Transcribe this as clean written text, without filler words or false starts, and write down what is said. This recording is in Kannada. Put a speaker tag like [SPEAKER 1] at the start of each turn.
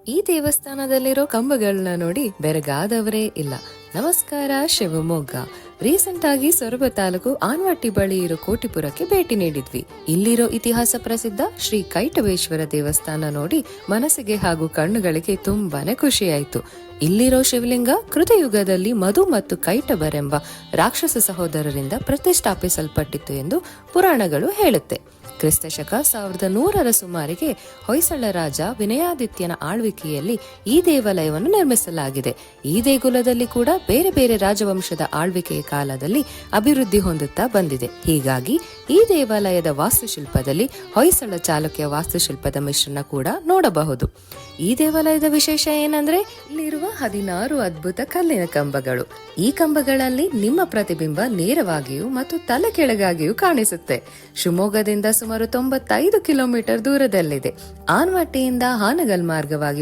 [SPEAKER 1] ಈ ದೇವಸ್ಥಾನದಲ್ಲಿರೋ ಕಂಬಗಳನ್ನ ನೋಡಿ ಬೆರಗಾದವರೇ ಇಲ್ಲ. ನಮಸ್ಕಾರ ಶಿವಮೊಗ್ಗ. ರೀಸೆಂಟ್ ಆಗಿ ಸೊರಬ ತಾಲೂಕು ಆನ್ವಟ್ಟಿ ಬಳಿ ಇರೋ ಕೋಟಿಪುರಕ್ಕೆ ಭೇಟಿ ನೀಡಿದ್ವಿ. ಇಲ್ಲಿರೋ ಇತಿಹಾಸ ಪ್ರಸಿದ್ಧ ಶ್ರೀ ಕೈಟವೇಶ್ವರ ದೇವಸ್ಥಾನ ನೋಡಿ ಮನಸ್ಸಿಗೆ ಹಾಗೂ ಕಣ್ಣುಗಳಿಗೆ ತುಂಬಾನೇ ಖುಷಿಯಾಯಿತು. ಇಲ್ಲಿರೋ ಶಿವಲಿಂಗ ಕೃತಯುಗದಲ್ಲಿ ಮಧು ಮತ್ತು ಕೈಟಬರೆಂಬ ರಾಕ್ಷಸ ಸಹೋದರರಿಂದ ಪ್ರತಿಷ್ಠಾಪಿಸಲ್ಪಟ್ಟಿತ್ತು ಎಂದು ಪುರಾಣಗಳು ಹೇಳುತ್ತೆ. ಕ್ರಿಸ್ತಶಕ 1100ರ ಸುಮಾರಿಗೆ ಹೊಯ್ಸಳ ರಾಜ ವಿನಯಾದಿತ್ಯನ ಆಳ್ವಿಕೆಯಲ್ಲಿ ಈ ದೇವಾಲಯವನ್ನು ನಿರ್ಮಿಸಲಾಗಿದೆ. ಈ ದೇಗುಲದಲ್ಲಿ ಕೂಡ ಬೇರೆ ಬೇರೆ ರಾಜವಂಶದ ಆಳ್ವಿಕೆಯ ಕಾಲದಲ್ಲಿ ಅಭಿವೃದ್ಧಿ ಹೊಂದುತ್ತಾ ಬಂದಿದೆ. ಹೀಗಾಗಿ ಈ ದೇವಾಲಯದ ವಾಸ್ತುಶಿಲ್ಪದಲ್ಲಿ ಹೊಯ್ಸಳ ಚಾಲುಕ್ಯ ವಾಸ್ತುಶಿಲ್ಪದ ಮಿಶ್ರಣ ಕೂಡ ನೋಡಬಹುದು. ಈ ದೇವಾಲಯದ ವಿಶೇಷ ಏನಂದ್ರೆ ಇಲ್ಲಿರುವ 16 ಅದ್ಭುತ ಕಲ್ಲಿನ ಕಂಬಗಳು. ಈ ಕಂಬಗಳಲ್ಲಿ ನಿಮ್ಮ ಪ್ರತಿಬಿಂಬ ನೇರವಾಗಿಯೂ ಮತ್ತು ತಲೆ ಕೆಳಗಾಗಿಯೂ ಕಾಣಿಸುತ್ತೆ. ಶಿವಮೊಗ್ಗದಿಂದ ಸುಮಾರು 95 ಕಿಲೋಮೀಟರ್ ದೂರದಲ್ಲಿದೆ. ಆನ್ವಟ್ಟಿಯಿಂದ ಹಾನಗಲ್ ಮಾರ್ಗವಾಗಿ